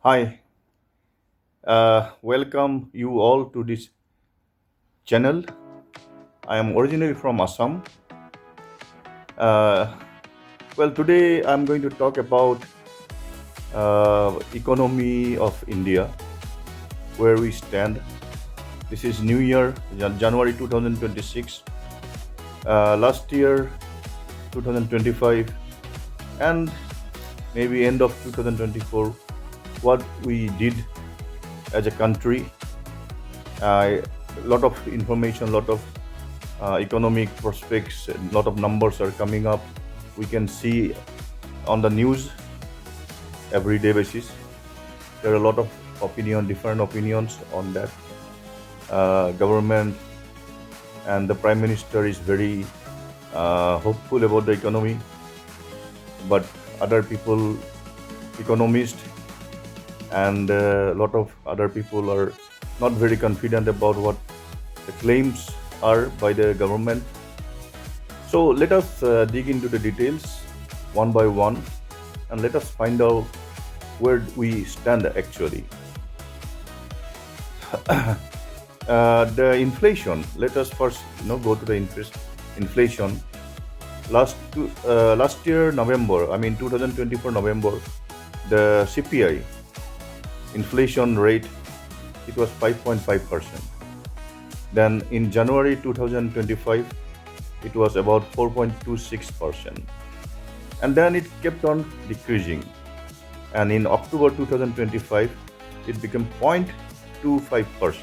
Hi, welcome you all to this channel. I am originally from Assam. Uh, Today I'm going to talk about economy of India, where we stand. This is New Year, January 2026. Last year, 2025, and maybe end of 2024, what we did as a country. A lot of information, lot of economic prospects, a lot of numbers are coming up. We can see on the news everyday basis. There are a lot of different opinions on that. Government and the Prime Minister is very hopeful about the economy, but other people, economists, and a lot of other people are not very confident about what the claims are by the government. So let us dig into the details one by one, and let us find out where we stand actually. The inflation. Let us first, go to the inflation. Last year November, I mean 2024 November, the CPI inflation rate, it was 5.5%. Then in January 2025, it was about 4.26%. And then it kept on decreasing. And in October 2025, it became 0.25%,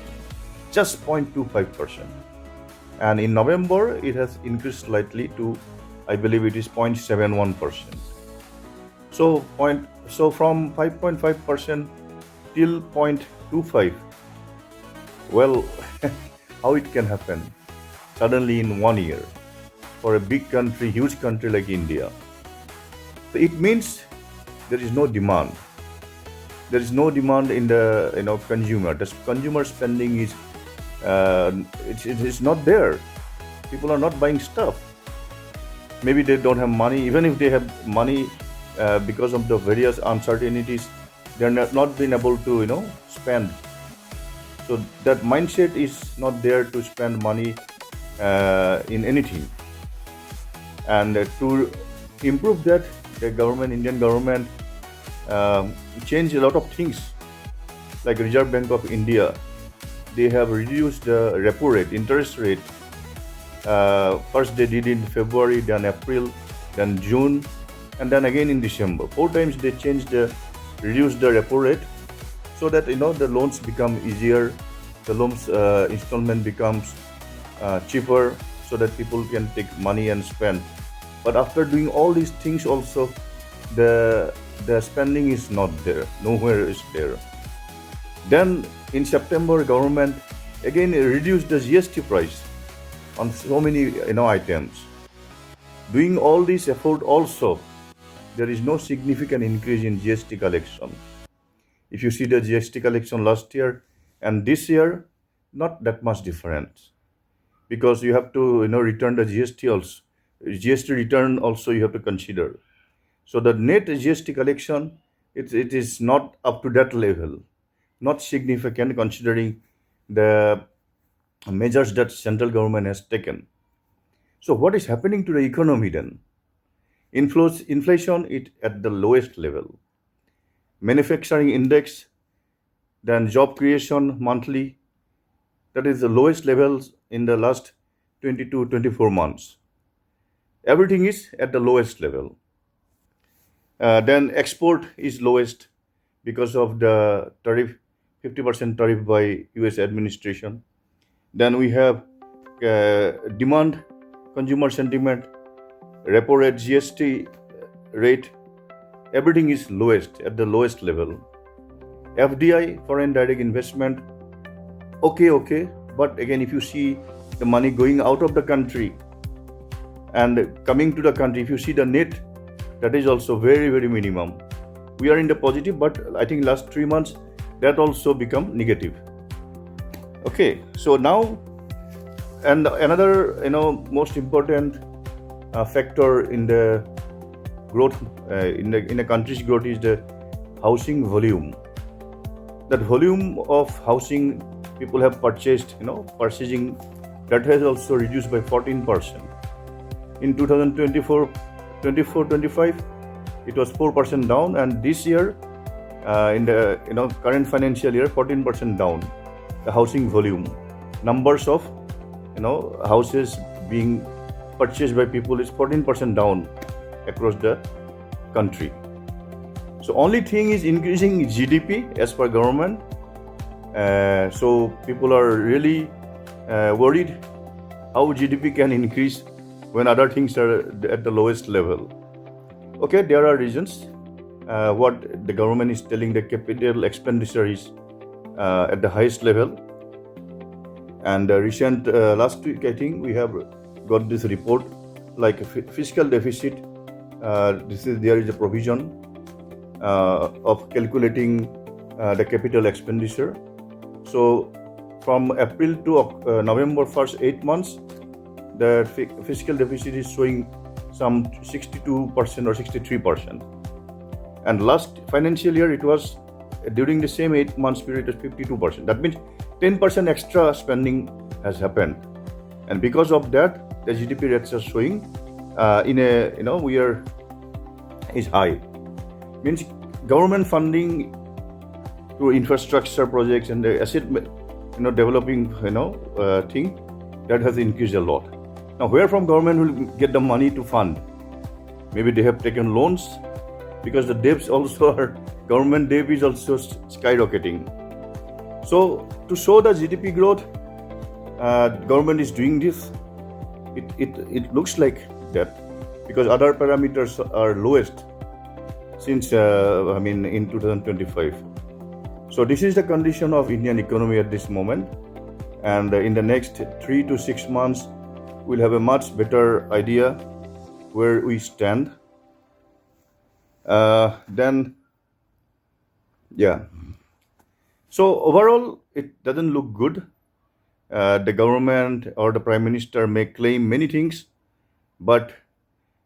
just 0.25%. And in November, it has increased slightly to, I believe it is 0.71%. So from 5.5% till 0.25, well, how it can happen suddenly in 1 year for a big country, huge country like India? So it means there is no demand. There is no demand in the consumer. The consumer spending is it is not there. People are not buying stuff. Maybe they don't have money. Even if they have money, because of the various uncertainties, they are not being able to spend. So that mindset is not there to spend money in anything. And to improve that, the Indian government, changed a lot of things. Like Reserve Bank of India, they have reduced the repo rate, interest rate. First they did in February, then April, then June, and then again in December. 4 times they reduced the repo rate, so that the loans become easier, the loans installment becomes cheaper, so that people can take money and spend. But after doing all these things, also the spending is not there. Nowhere is there. Then in September, government again reduced the GST price on so many items. Doing all this effort also, there is no significant increase in GST collection. If you see the GST collection last year and this year, not that much difference, because you have to return the GST also. GST return also you have to consider. So the net GST collection, it is not up to that level, not significant considering the measures that central government has taken. So what is happening to the economy then? Inflation is at the lowest level. Manufacturing index, then job creation monthly, that is the lowest levels in the last 20 to 24 months. Everything is at the lowest level. Then export is lowest because of the tariff, 50% tariff by US administration. Then we have demand, consumer sentiment, repo rate, GST rate, everything is lowest, at the lowest level. FDI, foreign direct investment, okay, but again, if you see the money going out of the country and coming to the country, if you see the net, that is also very, very minimum. We are in the positive, but I think last 3 months that also become negative. Okay, so now, and another most important factor in the growth, in a country's growth, is the housing volume. that volume of housing people have purchased, purchasing, that has also reduced by 14%. In 2024-25, it was 4% down, and this year, in the current financial year, 14% down. The housing volume, numbers of houses being purchased by people is 14% down across the country. So only thing is increasing GDP as per government. So people are really worried how GDP can increase when other things are at the lowest level. Okay, there are reasons. What the government is telling, the capital expenditure is at the highest level. And recent last week, I think we have got this report like fiscal deficit. There is a provision of calculating the capital expenditure. So from April to November 1st, 8 months, the fiscal deficit is showing some 62% or 63%. And last financial year, it was during the same 8 months period, it was 52%. That means 10% extra spending has happened. And because of that, the GDP rates are showing is high. Means government funding to infrastructure projects and the asset developing thing, that has increased a lot. Now where from government will get the money to fund? Maybe they have taken loans, because the debts also are, government debt is also skyrocketing. So to show the GDP growth, government is doing this. It looks like that, because other parameters are lowest since in 2025. So this is the condition of Indian economy at this moment, and in the next 3 to 6 months we'll have a much better idea where we stand. So overall, it doesn't look good. The government or the Prime Minister may claim many things, but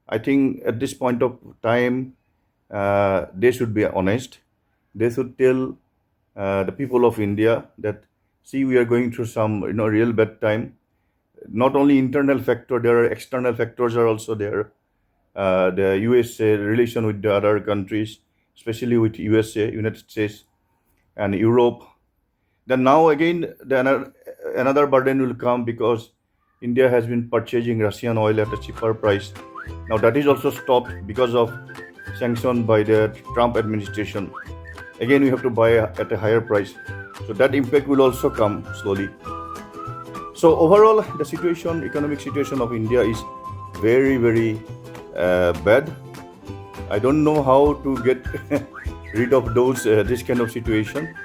I think at this point of time, they should be honest. They should tell the people of India that, see, we are going through some real bad time. Not only internal factor, there are external factors are also there. The USA relation with the other countries, especially with USA, United States, and Europe. Then now again, another burden will come, because India has been purchasing Russian oil at a cheaper price. Now that is also stopped because of sanction by the Trump administration. Again, we have to buy at a higher price. So that impact will also come slowly. So overall, the economic situation of India is very, very bad. I don't know how to get rid of this kind of situation.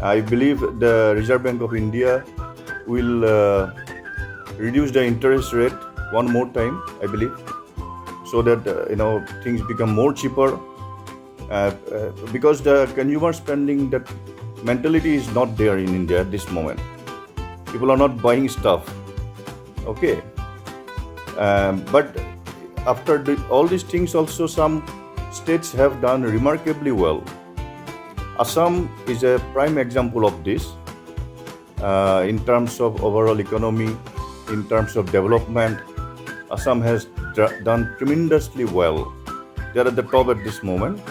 I believe the Reserve Bank of India will reduce the interest rate one more time, I believe, so that things become more cheaper. Because the consumer spending, that mentality is not there in India at this moment. People are not buying stuff. Okay, but after all these things, also some states have done remarkably well. Assam is a prime example of this, in terms of overall economy, in terms of development. Assam has done tremendously well. They are at the top at this moment,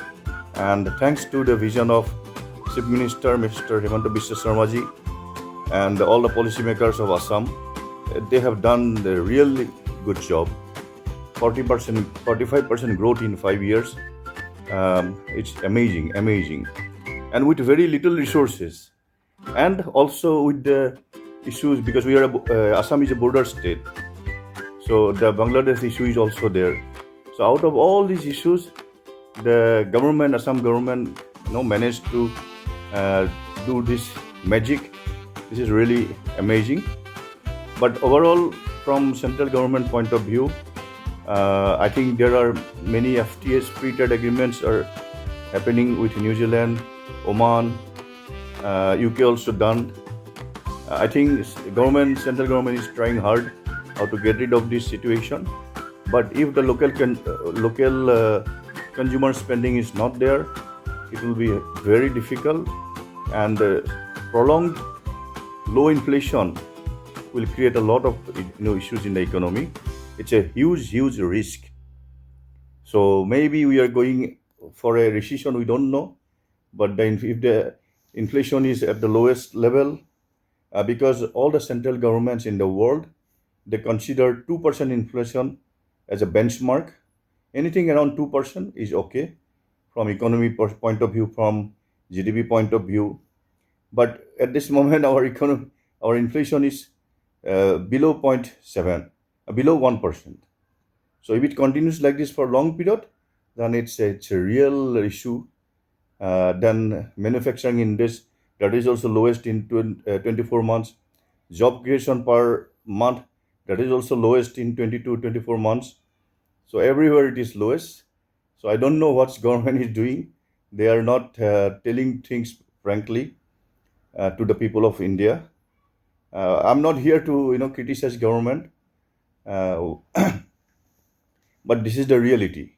and thanks to the vision of Chief Minister Mr. Hemanta Biswa Sarmaji and all the policymakers of Assam, they have done a really good job. 40%, 45% growth in 5 years. It's amazing. And with very little resources, and also with the issues, because Assam is a border state, so the Bangladesh issue is also there. So out of all these issues, the Assam government, managed to do this magic. This is really amazing. But overall, from central government point of view, I think there are many FTAs, free trade agreements, are happening with New Zealand, Oman, UK also done. I think central government is trying hard how to get rid of this situation. But if the local consumer spending is not there, it will be very difficult. and prolonged low inflation will create a lot of issues in the economy. It's a huge risk. So maybe we are going for a recession. We don't know, but if the inflation is at the lowest level, because all the central governments in the world, they consider 2% inflation as a benchmark. Anything around 2% is okay from economy point of view, from GDP point of view. But at this moment, our inflation is below zero point 0.7, below 1%. So if it continues like this for a long period, then it's a real issue. Then manufacturing index, that is also lowest in 24 months. Job creation per month, that is also lowest in 22 24 months. So everywhere it is lowest. So I don't know what government is doing. They are not telling things frankly to the people of India. I'm not here to criticize government, uh, but this is the reality.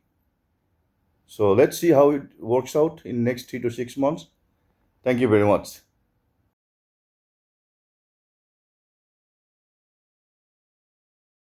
So let's see how it works out in next 3 to 6 months. Thank you very much.